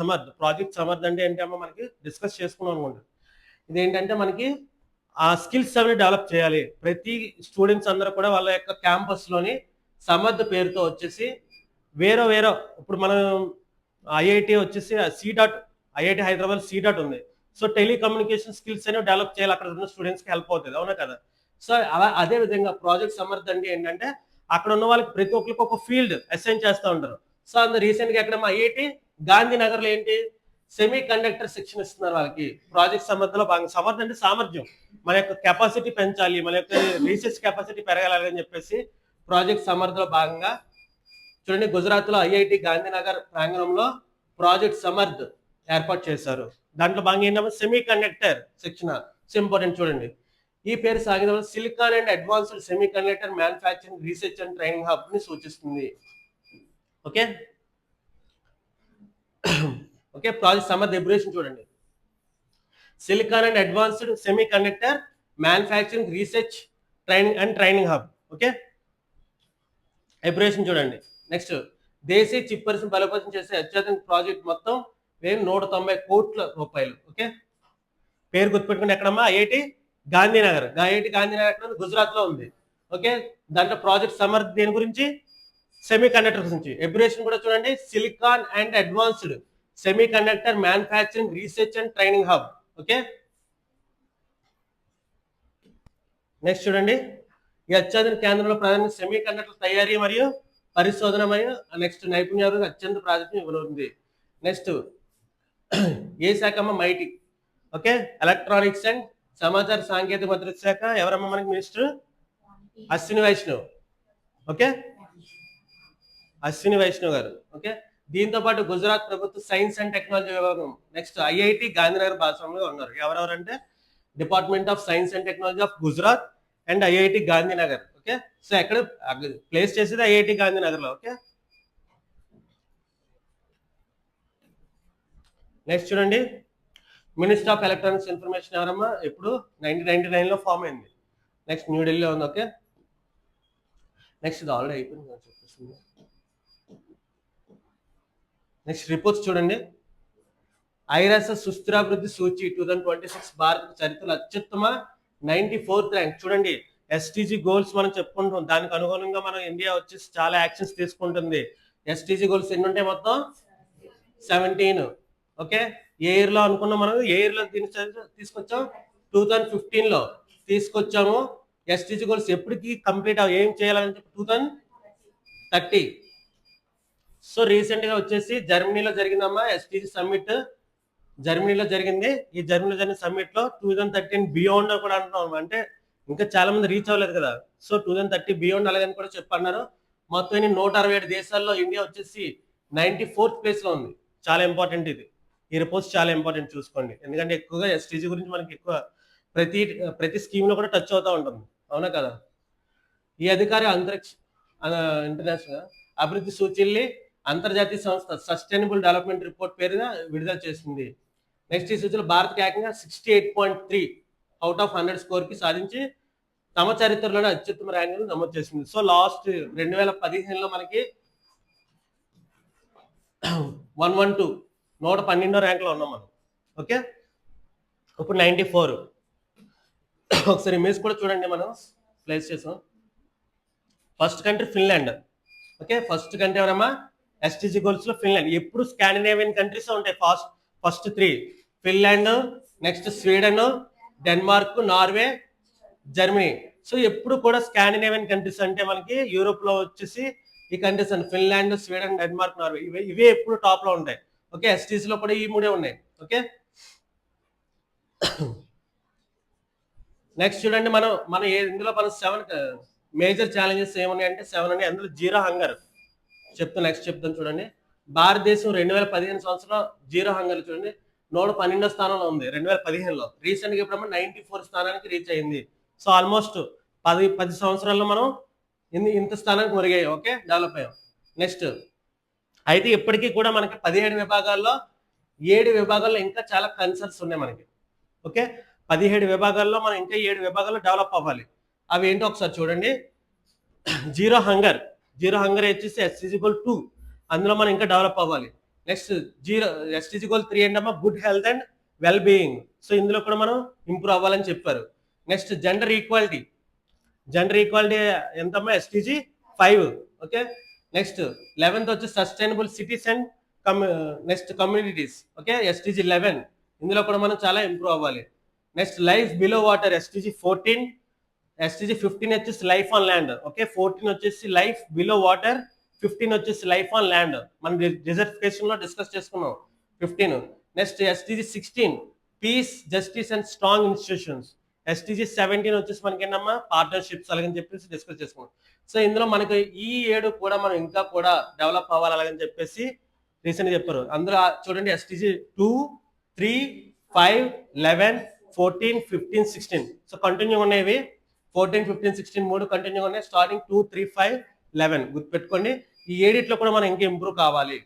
[SPEAKER 1] సమర్థ్ అంటే ఏంటమ్మా, మనకి డిస్కస్ చేసుకున్నాం అనుకోండి. ఇదేంటంటే మనకి ఆ స్కిల్స్ అవి డెవలప్ చేయాలి. ప్రతి స్టూడెంట్స్ అందరూ కూడా వాళ్ళ యొక్క క్యాంపస్లోని సమర్థ్ పేరుతో వచ్చేసి వేరే ఇప్పుడు మనం ఐఐటి వచ్చేసి ఐఐటి హైదరాబాద్ C.డాట్ ఉంది. సో టెలికమ్యూనికేషన్ స్కిల్స్ అనేవి డెవలప్ చేయాలి, అక్కడ ఉన్న స్టూడెంట్స్కి హెల్ప్ అవుతుంది. అవునా కదా? సో అదే విధంగా ప్రాజెక్ట్ సమర్థ్ అంటే ఏంటంటే అక్కడ ఉన్న వాళ్ళకి ప్రతి ఒక్కరికి ఒక ఫీల్డ్ అసైన్ చేస్తూ ఉంటారు. సో అందులో రీసెంట్గా ఎక్కడ ఐఐటి గాంధీనగర్లో ఏంటి సెమీ కండక్టర్ శిక్షణ ఇస్తున్నారు వాళ్ళకి. ప్రాజెక్ట్ సమర్థలో భాగంగా, సమర్థ అంటే సామర్థ్యం, మన యొక్క కెపాసిటీ పెంచాలి, మన యొక్క రీసెర్చ్ కెపాసిటీ పెరగాలి అని చెప్పేసి ప్రాజెక్ట్ సమర్థలో భాగంగా చూడండి గుజరాత్లో ఐఐటి గాంధీనగర్ ప్రాంగణంలో ప్రాజెక్ట్ సమర్థ్ ఏర్పాటు చేశారు. దాంట్లో భాగంగా ఏంటంటే సెమీ కండక్టర్ శిక్షణ. ఇంపార్టెంట్ చూడండి, ఈ పేరు సాగిన silicon and advanced semiconductor manufacturing research and training hub ని సూచిస్తుంది. Okay okay, project Samarth abbreviation చూడండి, silicon and advanced semiconductor manufacturing research training hub. Okay, abbreviation చూడండి. నెక్స్ట్, దేశీయ చిప్ పరిశ్రమ బలోపేతం చేసే అత్యాధునిక ప్రాజెక్ట్ మొత్తం 190 కోట్ల రూపాయలు. ఓకే, పేరు గుర్తుపెట్టుకుని ఎక్కడమ్మా, ఐఐటి గాంధీనగర్. ఎక్కడ గుజరాత్ లో ఉంది. ఓకే, దాంట్లో ప్రాజెక్ట్ సమర్థ్ దేని గురించి, సెమీ కండక్టర్ గురించి. ఎబ్రివేషన్ కూడా చూడండి, silicon and advanced semiconductor manufacturing research and training hub. Okay, next చూడండి, ఈ అత్యాధునిక కేంద్రంలో ప్రధానంగా సెమీ కండక్టర్ తయారీ మరియు పరిశోధన మరియు నెక్స్ట్ నైపుణ్యాలు అత్యంత ప్రాధాన్యత ఇవ్వనుంది. నెక్స్ట్ ఏ శాఖ అమ్మ, మైటీ. ఓకే, ఎలక్ట్రానిక్స్ అండ్ సమాచార సాంకేతిక మంత్రిత్వ శాఖ. ఎవరమ్మా మనకి minister, Ashwini Vaishnaw. Okay, Ashwini Vaishnaw garu. Okay, దీంతో పాటు గుజరాత్ ప్రభుత్వ సైన్స్ అండ్ టెక్నాలజీ విభాగం నెక్స్ట్ ఐఐటి గాంధీనగర్ భాగస్వామ్యంగా ఉన్నారు. ఎవరెవరంటే department of science and technology of Gujarat and IIT Gandhinagar. Okay, so ఎక్కడ ప్లేస్ చేసేది ఐఐటి గాంధీనగర్ లో. ఓకే, నెక్స్ట్ చూడండి, మినిస్టర్ ఆఫ్ ఎలక్ట్రానిక్స్ ఇన్ఫర్మేషన్ ఎవరమ్మా, ఇప్పుడు 1999 లో ఫామ్ అయింది. నెక్స్ట్ న్యూఢిల్లీలో ఉంది. ఓకే, నెక్స్ట్ ఇది ఆల్రెడీ అయిపోయింది చెప్పేసింది. నెక్స్ట్ రిపోర్ట్స్ చూడండి, ఐరాస సుస్థిరాభివృద్ధి సూచి 2026 భారత చరిత్రలో అత్యుత్తమ 94th ర్యాంక్. చూడండి ఎస్టీజీ గోల్స్ మనం చెప్పుకుంటాం, దానికి అనుగుణంగా మనం ఇండియా వచ్చేసి చాలా యాక్షన్స్ తీసుకుంటుంది. ఎస్టీజీ గోల్స్ ఎన్ని ఉంటాయి మొత్తం? 17. ఓకే, ఏ ఇయర్ లో అనుకున్నాం మనం? ఏ ఇయర్ లో తీసుకొచ్చాం? 2015లో తీసుకొచ్చాము. ఎస్టీజీ గోల్స్ ఎప్పటికి కంప్లీట్ ఏం చేయాలని చెప్పి 2030. సో రీసెంట్ గా వచ్చేసి జర్మనీలో జరిగిందమ్మా ఎస్టీజీ సమ్మిట్. జర్మనీలో జరిగింది. ఈ జర్మనీలో జరిగిన సమ్మిట్ లో 2013 బియాండ్ కూడా అంటున్నాం, అంటే ఇంకా చాలా మంది రీచ్ అవ్వలేదు కదా. సో 2030 బియాండ్ అలాగని కూడా చెప్పన్నారు. మొత్తం 167 దేశాల్లో ఇండియా వచ్చేసి 94th ప్లేస్ లో ఉంది. చాలా ఇంపార్టెంట్ ఇది. ఈ రిపోర్ట్స్ చాలా ఇంపార్టెంట్, చూసుకోండి. ఎందుకంటే ఎక్కువగా ఎస్టీజీ గురించి మనకి ఎక్కువ ప్రతి స్కీమ్ లో కూడా టచ్ అవుతూ ఉంటుంది, అవునా కదా. ఈ అధికారి అంతరిక్ష ఇంటర్నేషనల్ అభివృద్ధి సూచీల్ని అంతర్జాతీయ సంస్థ సస్టైనబుల్ డెవలప్మెంట్ రిపోర్ట్ పేరుగా విడుదల చేసింది. నెక్స్ట్ ఈ సూచీలో భారత్ ఏకంగా 68.3 అవుట్ ఆఫ్ 100 స్కోర్ కి సాధించి తమ చరిత్రలోనే అత్యుత్తమ ర్యాంకులు నమోదు చేసింది. సో లాస్ట్ 2015లో మనకి 112 ర్యాంక్ లో ఉన్నాం మనం. ఓకే, ఇప్పుడు 94. ఒకసారి ఇమేజ్ కూడా చూడండి, మనం ప్లేస్ చేసాం. First country Finland. Okay, first country ఎవరమ్మా? ఎస్టీజీ గోల్స్ లో ఫిన్లాండ్. ఎప్పుడు స్కాండినేవియన్ కంట్రీస్ ఉంటాయి first 3. Finland, next Sweden, Denmark, Norway, Germany. So ఎప్పుడు కూడా స్కాండినేవియన్ కంట్రీస్ అంటే మనకి యూరోప్ లో వచ్చేసి ఈ కంట్రీస్ అండి, ఫిన్లాండ్, స్వీడన్, డెన్మార్క్, నార్వే, ఇవే ఎప్పుడు టాప్ లో ఉంటాయి. ఓకే, ఎస్టీసీ లో కూడా ఈ 3 ఉన్నాయి. ఓకే, నెక్స్ట్ చూడండి, మన ఇందులో మనం 7 మేజర్ ఛాలెంజెస్ ఏమున్నాయి అంటే 7 ఉన్నాయి. అందులో జీరో హంగర్ నెక్స్ట్ చెప్తాను చూడండి. భారతదేశం 2015 సంవత్సరంలో జీరో హంగర్ చూడండి 112వ స్థానంలో ఉంది 2015లో. రీసెంట్ గా ఇప్పుడు 94 స్థానానికి రీచ్ అయింది. సో ఆల్మోస్ట్ 10 సంవత్సరాల్లో మనం ఇంత స్థానానికి మురిగాయి. ఓకే, డెవలప్ అయ్యాం. నెక్స్ట్ అయితే ఇప్పటికీ కూడా మనకి 17 విభాగాల్లో 7 విభాగాల్లో ఇంకా చాలా కన్సర్న్స్ ఉన్నాయి మనకి. ఓకే, 17 విభాగాల్లో మనం ఇంకా 7 విభాగాల్లో డెవలప్ అవ్వాలి. అవి ఏంటో ఒకసారి చూడండి. జీరో హంగర్ వచ్చేసి ఎస్టీజీ గోల్ 2, అందులో మనం ఇంకా డెవలప్ అవ్వాలి. నెక్స్ట్ ఎస్టీజీ గోల్ 3 ఏంటమ్మా? Good health and well being. So ఇందులో కూడా మనం ఇంప్రూవ్ అవ్వాలని చెప్పారు. నెక్స్ట్ జెండర్ ఈక్వాలిటీ ఎంతమ్మా? ఎస్టీజీ 5. ఓకే, నెక్స్ట్ 11th వచ్చి sustainable cities and next communities. Okay, STG 11, ఇందులో కూడా మనం చాలా ఇంప్రూవ్ అవ్వాలి. Next life below water STG 14. STG 15 వచ్చేసి లైఫ్ ఆన్ ల్యాండ్. ఓకే, 14 వచ్చేసి లైఫ్ బిలో వాటర్, 15 వచ్చేసి లైఫ్ ఆన్ ల్యాండ్. మనం డిజర్టిఫికేషన్ లో డిస్కస్ చేసుకున్నాం 15. Next SDG 16 peace, justice and strong institutions. SDG 17 వచ్చేసి మనకి ఏంటమ్మా? పార్ట్నర్షిప్స్ అలాగని చెప్పేసి డిస్కస్ చేసుకున్నాం. సో ఇందులో మనకి ఈ 7 కూడా మనం ఇంకా కూడా డెవలప్ అవ్వాలి అలాగని చెప్పేసి రీసెంట్ గా చెప్పారు. అందులో చూడండి ఎస్టీజీ 2, 3, 5, 11, 14, 15, 16. సో కంటిన్యూ ఉన్నాయి. 14, 15, 16 3 కంటిన్యూ ఉన్నాయి. స్టార్టింగ్ 2, 3, 5, 11 గుర్తుపెట్టుకోండి. ఈ 7 కూడా మనం ఇంకా ఇంప్రూవ్ కావాలి.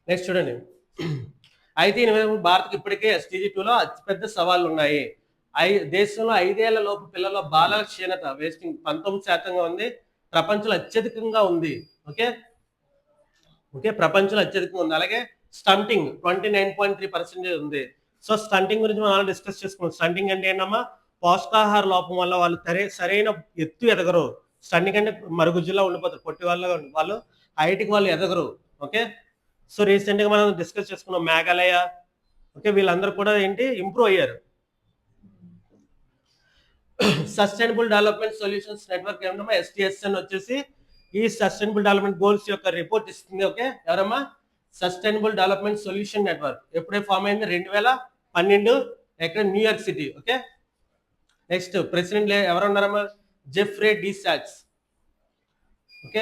[SPEAKER 1] నెక్స్ట్ చూడండి. అయితే భారత్కి ఇప్పటికే ఎస్టీజీ 2లో అతిపెద్ద సవాళ్లు ఉన్నాయి. దేశంలో 5 ఏళ్ల లోపు పిల్లల బాలల క్షీణత వేస్టింగ్ 19% ఉంది. ప్రపంచంలో అత్యధికంగా ఉంది. ఓకే, ప్రపంచంలో అత్యధికంగా ఉంది. అలాగే స్టంటింగ్ 29.3% ఉంది. సో స్టంటింగ్ గురించి మనం డిస్కస్ చేసుకున్నాం. స్టంటింగ్ అంటే ఏంటమ్మా? పోషకాహార లోపం వల్ల వాళ్ళు సరైన ఎత్తు ఎదగరు. స్టంటింగ్ అంటే మరుగుజ్జులా ఉండిపోతారు, పొట్టి వాళ్ళు హైట్కి వాళ్ళు ఎదగరు. ఓకే, సో రీసెంట్ గా మనం డిస్కస్ చేసుకున్నాం మేఘాలయ. ఓకే, వీళ్ళందరూ కూడా ఏంటి ఇంప్రూవ్ అయ్యారు. సస్టైనబుల్ డెవలప్మెంట్ సొల్యూషన్స్ నెట్వర్క్ ఏమన్నా ఎస్టీఎస్ఎన్ వచ్చేసి ఈ సస్టైనబుల్ డెవలప్మెంట్ గోల్స్ యొక్క రిపోర్ట్ ఇస్తుంది. ఓకే, ఎవరమ్మా? Sustainable development solution network. ఎప్పుడే ఫామ్ అయింది? 2012 ఎక్కడ? New York city. Okay, next president ఎవరు ఉన్నారమ్మా? జెఫ్రే డి సాక్స్. ఓకే,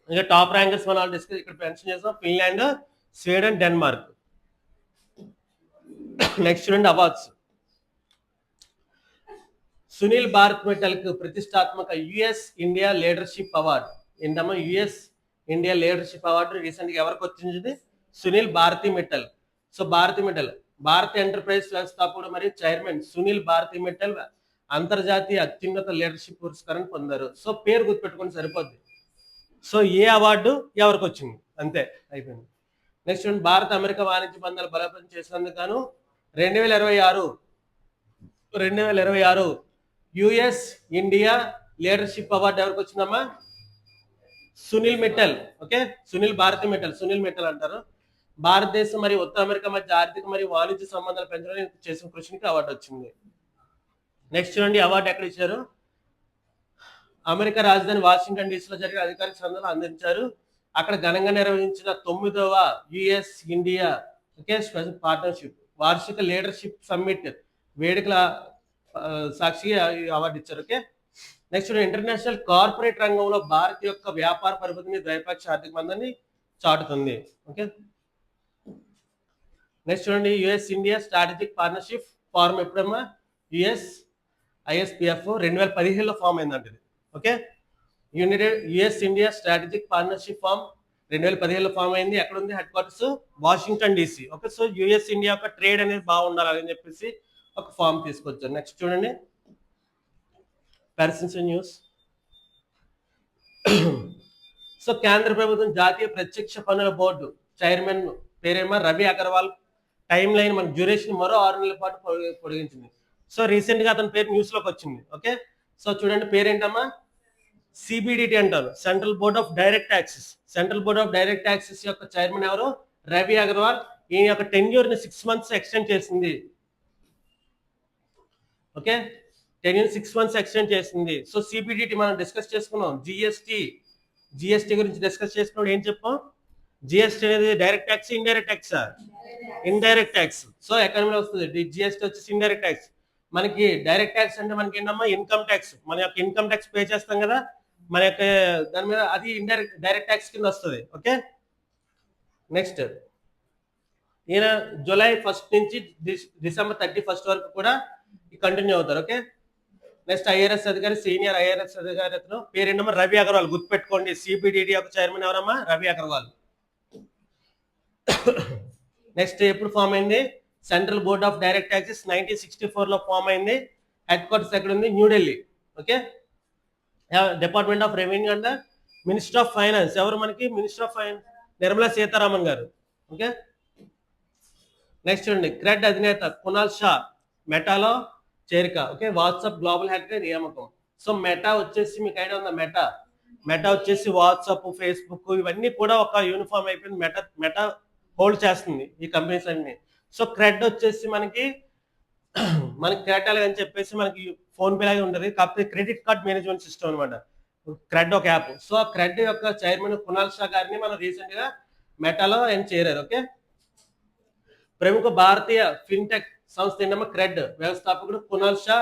[SPEAKER 1] ఇంకా టాప్ ర్యాంకర్స్ మనం డిస్కస్ ఇక్కడ మెన్షన్ చేస్తాం. Finland, Sweden, Denmark. నెక్స్ట్ చూడండి అవార్డ్స్. సునీల్ భారత్ మిట్టల్ కు ప్రతిష్టాత్మక యుఎస్ ఇండియా లీడర్షిప్ అవార్డు. ఏంటమ్మా? US India leadership award recent గా ఎవరికి వచ్చింది? సునీల్ భారతి మిట్టల్. సో భారతి మిట్టల్ భారత ఎంటర్ప్రైజ్ వ్యవస్థాపకుడు మరియు చైర్మన్ సునీల్ భారతి మిట్టల్ అంతర్జాతీయ అత్యున్నత లీడర్షిప్ పురస్కారాన్ని పొందారు. సో పేరు గుర్తుపెట్టుకొని సరిపోద్ది. సో ఏ అవార్డు ఎవరికి వచ్చింది, అంతే, అయిపోయింది. నెక్స్ట్ భారత అమెరికా వాణిజ్య బంధాలు బలోపేతం చేసినందుకు గాను 2026 యుఎస్ ఇండియా లీడర్షిప్ అవార్డు ఎవరికి వచ్చిందమ్మా? సునీల్ మిట్టల్. ఓకే, సునీల్ భారతి మిట్టల్, సునీల్ మిట్టల్ అంటారు. భారతదేశం మరియు ఉత్తర అమెరికా మధ్య ఆర్థిక మరియు వాణిజ్య సంబంధాలు పెంచడానికి చేసిన కృషికి అవార్డు వచ్చింది. నెక్స్ట్ చూడండి, అవార్డు ఎక్కడ ఇచ్చారు? అమెరికా రాజధాని వాషింగ్టన్ డీసీలో జరిగిన అధికారిక సందర్భంలో అందించారు. అక్కడ ఘనంగా నిర్వహించిన 9వ యుఎస్ ఇండియా స్పెషల్ పార్ట్నర్షిప్ వార్షిక లీడర్షిప్ సమ్మిట్ వేడుకల సాక్షిగా అవార్డు ఇచ్చారు. ఓకే, నెక్స్ట్ ఇంటర్నేషనల్ కార్పొరేట్ రంగంలో భారత్ యొక్క వ్యాపార పరిమితిని ద్వైపాక్షిక ఆర్థిక బంధాన్ని చాటుతుంది. ఓకే, నెక్స్ట్ చూడండి, US India strategic partnership form ఎప్పుడమ్మా? ISPF 2015లో ఫామ్ అయిందండి ఇది. Okay, US India strategic partnership form 2015లో ఫామ్ అయింది. ఎక్కడ ఉంది? Headquarters Washington DC. Okay, so US India యొక్క ట్రేడ్ అనేది బాగుండాలి అని చెప్పేసి ఒక ఫామ్ తీసుకొచ్చారు. నెక్స్ట్ చూడండి, పర్సన్స్ న్యూస్. సో కేంద్ర ప్రభుత్వం జాతీయ ప్రత్యక్ష పన్నుల బోర్డు చైర్మన్ పేరేమో రవి అగర్వాల్ టైం లైన్ మన డ్యూరేషన్ మరో 6 నెలల పాటు పొడిగించింది. సో రీసెంట్ గా అతని పేరు న్యూస్ లోకి వచ్చింది. ఓకే, సో చూడండి, పేరేంటమ్మా? సిబిడిటి అంటారు, central board of direct taxes. Central board of direct taxes యొక్క చైర్మన్ ఎవరు? రవి అగర్వాల్. ఈయన యొక్క టెన్యూర్ ని 6 months ఎక్స్టెండ్ చేసింది. ఓకే, టెన్యూర్ 6 months ఎక్స్టెండ్ చేసింది. సో సిబిడిటి మనం డిస్కస్ చేసుకున్నాం. జిఎస్టి గురించి డిస్కస్ చేసుకున్నాడు. ఏం చెప్పాం? జిఎస్టి అనేది direct tax, indirect tax? Indirect tax. So ఎకానమీలో వస్తుంది. జిఎస్టి వచ్చేసి ఇండైరెక్ట్ ట్యాక్స్. మనకి డైరెక్ట్ ట్యాక్స్ అంటే మనకి ఏంటమ్మా? Income tax. మన యొక్క ఇన్కమ్ ట్యాక్స్ పే చేస్తాం కదా, మన యొక్క దాని మీద అది డైరెక్ట్ ట్యాక్స్ కింద వస్తుంది. ఓకే, నెక్స్ట్ ఈయన జూలై 1 నుంచి డిసెంబర్ 31 వరకు కూడా కంటిన్యూ అవుతారు. ఓకే, నెక్స్ట్ ఐఆర్ఎస్ అధికారి, సీనియర్ ఐఆర్ఎస్ అధికారి పేరేంటమ్మా? రవి అగర్వాల్. గుర్తుపెట్టుకోండి, సిబిడిటి యొక్క చైర్మన్ ఎవరమ్మా? రవి అగర్వాల్. నెక్స్ట్ ఎప్పుడు ఫామ్ అయింది? Central board of direct taxes 1964లో ఫామ్ అయింది. హెడ్ క్వార్టర్స్ ఎక్కడ ఉంది? New Delhi. Okay, department of revenue and minister of finance ఎవరు మనకి? Minister of finance Nirmala Sitharaman garu. Okay, next చూడండి, క్రెడ్ అధినేత కునాల్ షా మెటాలో చేరిక. ఓకే, వాట్సాప్ గ్లోబల్ హెడ్ గా నియామకం. సో మెటా వచ్చేసి మీకు ఐడియా ఉందా? మెటా వచ్చేసి వాట్సాప్, ఫేస్బుక్ ఇవన్నీ కూడా ఒక యూనిఫామ్ అయిపోయింది. మెటా హోల్డ్ చేస్తుంది ఈ కంపెనీస్ అన్ని. సో క్రెడ్ వచ్చేసి మనకి క్రెడ్ అని చెప్పేసి మనకి ఫోన్ పే లాగా ఉంటుంది, కాకపోతే క్రెడిట్ కార్డ్ మేనేజ్మెంట్ సిస్టమ్ అనమాట. క్రెడ్ ఒక యాప్. సో ఆ క్రెడ్ యొక్క చైర్మన్ కునాల్ షా గారిని మనం రీసెంట్ గా మెటాలో ఆయన చేరారు. ఓకే, ప్రముఖ భారతీయ ఫిన్టెక్ సంస్థ ఏంటమ్మా? క్రెడ్ వ్యవస్థాపకుడు కునాల్ షా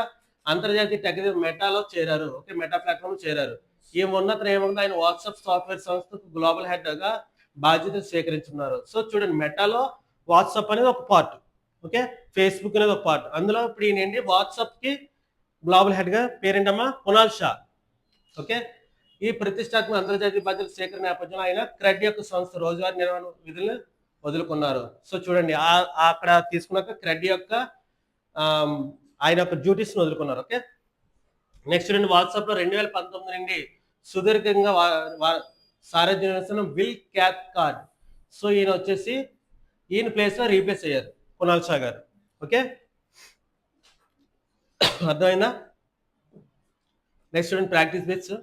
[SPEAKER 1] అంతర్జాతీయ టెక్ మెటాలో చేరారు. ఓకే, మెటా ప్లాట్ఫామ్ చేరారు. ఈ ఉన్నత ఏముంది? ఆయన వాట్సాప్ సాఫ్ట్వేర్ సంస్థకు గ్లోబల్ హెడ్ గా బాధ్యతలు స్వీకరించున్నారు. సో చూడండి, మెటాలో వాట్సాప్ అనేది ఒక పార్ట్. ఓకే, ఫేస్బుక్ అనేది ఒక పార్ట్. అందులో ఇప్పుడు ఈయన వాట్సాప్ కి గ్లోబల్ హెడ్ గా పేరేంటమ్మా? కునాల్ షా. ఓకే, ఈ ప్రతిష్టాత్మక అంతర్జాతీయ బాధ్యతల స్వీకరణ నేపథ్యంలో ఆయన క్రెడ్ యొక్క సంస్థ రోజువారీ నిర్వహణ విధులను వదులుకున్నారు. సో చూడండి, అక్కడ తీసుకున్నాక క్రెడ్ యొక్క ఆయన యొక్క డ్యూటీస్ వదులుకున్నారు. ఓకే, నెక్స్ట్ చూడండి, వాట్సాప్ లో 2019 నుండి సుదీర్ఘంగా సారథ్యం విల్ క్యాథ్కార్డ్. సో ఈయన వచ్చేసి ఈయన ప్లేస్ లో రీప్లేస్ అయ్యారు కునాల్ షా గారు. ఓకే, అర్థమైందా? నెక్స్ట్ చూడండి, ప్రాక్టీస్ బిట్స్.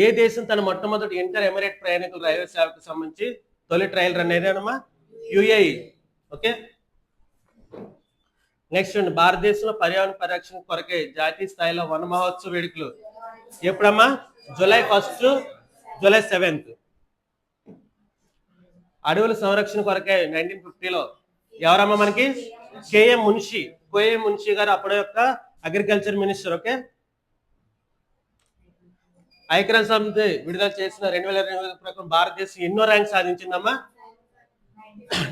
[SPEAKER 1] ఏ దేశం తన మొట్టమొదటి ఇంటర్ ఎమిరేట్ ప్రయాణికుల రైల్వే సేవకు సంబంధించి తొలి ట్రయల్ రన్ అయ్యానమ్మా? యుఏఈ. ఓకే, నెక్స్ట్ చూడండి, భారతదేశంలో పర్యావరణ పరిరక్షణ కొరకే జాతీయ స్థాయిలో వన మహోత్సవ వేడుకలు ఎప్పుడమ్మా? July 1, July 7. అడవుల సంరక్షణ కొరకే 1950లో ఎవరమ్మా మనకి? కేఎం మున్షి గారు అప్పటి యొక్క అగ్రికల్చర్ మినిస్టర్. ఓకే, ఐక్యరాజ్య సమితి విడుదల చేసిన 2022 ప్రకారం భారతదేశం ఎన్నో ర్యాంక్ సాధించిందమ్మా?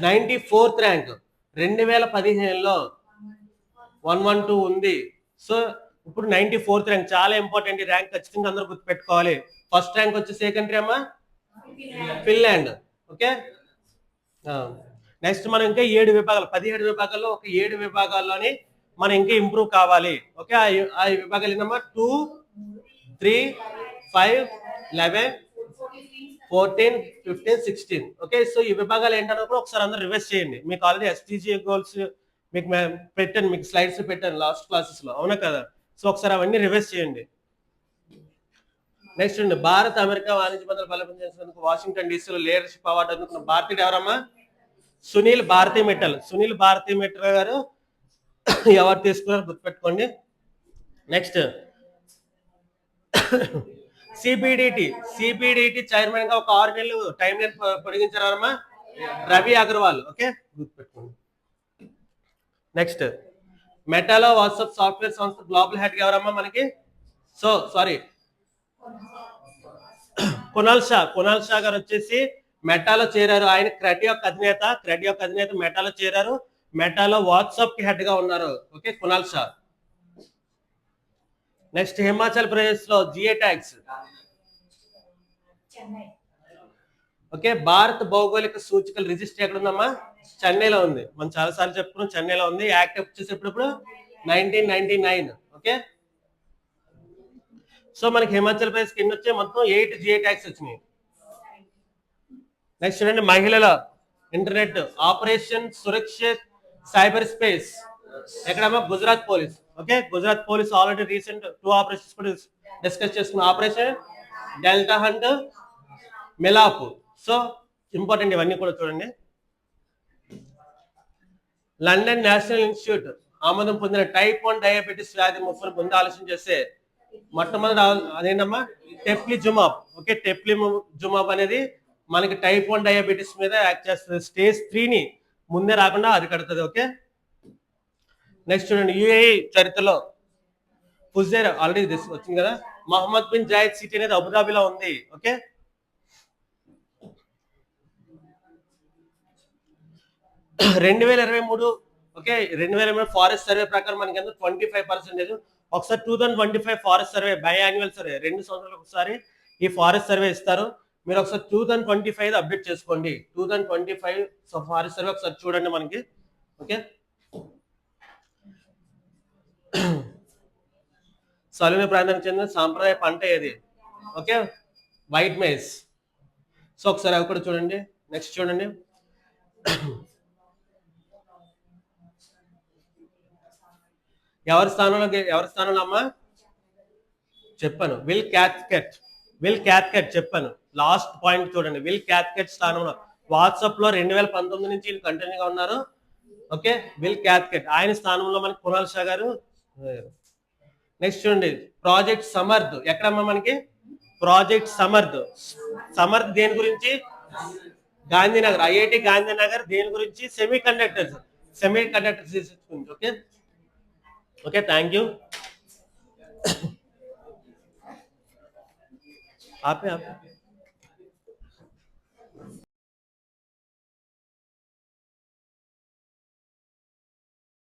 [SPEAKER 1] 94th rank. 2015లో 112 ఉంది. సో ఇప్పుడు 94th ర్యాంక్. చాలా ఇంపార్టెంట్ ఈ ర్యాంక్, ఖచ్చితంగా అందరూ గుర్తుపెట్టుకోవాలి. ఫస్ట్ ర్యాంక్ వచ్చేసి ఏ కంట్రీ అమ్మా? ఫిన్లాండ్. ఓకే, నెక్స్ట్ మనం ఇంకా 7 విభాగాలు, 17 విభాగాల్లో ఒక 7 విభాగాల్లోని మనం ఇంకా ఇంప్రూవ్ కావాలి. ఓకే, ఆ విభాగాలు ఏంటమ్మా? 2, 3, 5, 11, 14, 15, 16. ఓకే, సో ఈ విభాగాలు ఏంటన్నా కూడా ఒకసారి అందరూ రివైజ్ చేయండి. మీకు ఆల్రెడీ SDG గోల్స్ మీకు పెట్టాను, మీకు స్లైడ్స్ పెట్టాను లాస్ట్ క్లాసెస్ లో, అవునా కదా? సో ఒకసారి అవన్నీ రివైజ్ చేయండి. నెక్స్ట్ అండి, భారత్ అమెరికా వాణిజ్య బంధాలు బలోపేతం చేసినందుకు వాషింగ్టన్ డీసీలో లీడర్షిప్ అవార్డు అందుకున్న భారతీయుడు ఎవరమ్మా? సునీల్ భారతీ మిట్టల్. సునీల్ భారతీ మిట్టల్ గారు అవార్డు తీసుకున్నారు, గుర్తుపెట్టుకోండి. నెక్స్ట్ సిబిడిటి చైర్మన్ గా ఒక 6 నెలలు టైం లైన్ పొడిగించారమ్మా? రవి అగర్వాల్. ఓకే, గుర్తుపెట్టుకోండి. నెక్స్ట్ మెటాలో వాట్సాప్ సాఫ్ట్వేర్ సంస్థ గ్లోబల్ హెడ్ ఎవరమ్మా మనకి? సో సారీ, కునాల్ షా గారు వచ్చేసి మెటాలో చేరారు. ఆయన క్రెడ్ యొక్క అధినేత మెటాలో చేరారు. మెటాలో వాట్సాప్ కి హెడ్ గా ఉన్నారు. ఓకే, కునాల్ షా. నెక్స్ట్ హిమాచల్ ప్రదేశ్ లో జిఏ ట్యాక్స్. ఓకే, భారత్ భౌగోళిక సూచికల రిజిస్టర్ ఎక్కడ ఉందమ్మా? చెన్నైలో ఉంది. మనం చాలా సార్లు చెప్పుకున్నాం, చెన్నైలో ఉంది. యాక్ట్ వచ్చేసేప్పుడు 1999. ఓకే, సో మనకి హిమాచల్ ప్రదేశ్ కింద వచ్చే మొత్తం 8 జిఏ ట్యాక్స్ వచ్చినాయి. నెక్స్ట్ చూడండి, మహిళల internet operation Surakshit cyber space ఎక్కడమ్మా? Gujarat police. Okay, Gujarat police already recent 2 operations కూడా డిస్కస్ చేసుకున్న. ఆపరేషన్ డెల్టా హంట్, మెలాపు. సో ఇంపార్టెంట్ ఇవన్నీ కూడా చూడండి. లండన్ నేషనల్ ఇన్స్టిట్యూట్ ఆమోదం పొందిన టైప్ 1 డయాబెటీస్ వ్యాధి ముప్పును ముందు ఆలోచన చేస్తే మొట్టమొదటి అదేంటమ్మా? టెప్లిజుమాబ్. ఓకే, టెప్లిజుమాబ్ అనేది మనకి టైప్ 1 డయాబెటీస్ మీద యాక్ట్ చేస్తుంది. స్టేజ్ 3ని ముందే రాకుండా అరికడుతుంది. ఓకే, నెక్స్ట్ చూడండి, యుఏఈ చరిత్రలో ఫుజైర్ ఆల్రెడీ వచ్చింది కదా. మహమ్మద్ బిన్ జాయద్ సిటీ అనేది అబుదాబిలో ఉంది. ఓకే, 2023 ఓకే 2023 ఫారెస్ట్ సర్వే ప్రకారం మనకి ఎంత 25%. ఒకసారి 2025 forest survey by annual survey 2 సంవత్సరాలకు ఒకసారి ఈ ఫారెస్ట్ సర్వే ఇస్తారు. మీరు ఒకసారి 2025 అప్డేట్ చేసుకోండి. 2025 ఫారెస్ట్ సర్వే ఒకసారి చూడండి మనకి. ఓకే, సలుని ప్రాంతానికి చెందిన సాంప్రదాయ పంట ఏది? Okay, white maize. సో ఒకసారి అవి కూడా చూడండి. నెక్స్ట్ చూడండి, ఎవరి స్థానంలో అమ్మా? చెప్పాను, విల్ క్యాథ్కెట్ చెప్పాను. లాస్ట్ పాయింట్ చూడండి, విల్ క్యాథ్కెట్ స్థానంలో వాట్సాప్ లో 2019 నుంచి కంటిన్యూగా ఉన్నారు. ఓకే, విల్ క్యాథ్కెట్ ఆయన స్థానంలో మనకి కునాల్ షా గారు. నెక్స్ట్ చూడండి, ప్రాజెక్ట్ సమర్థ్ ఎక్కడమ్మా మనకి? ప్రాజెక్ట్ సమర్థ్ దేని గురించి? గాంధీనగర్, ఐఐటి గాంధీనగర్. దేని గురించి? సెమీ కండక్టర్స్ గురించి. Okay okay, thank you. ఆపే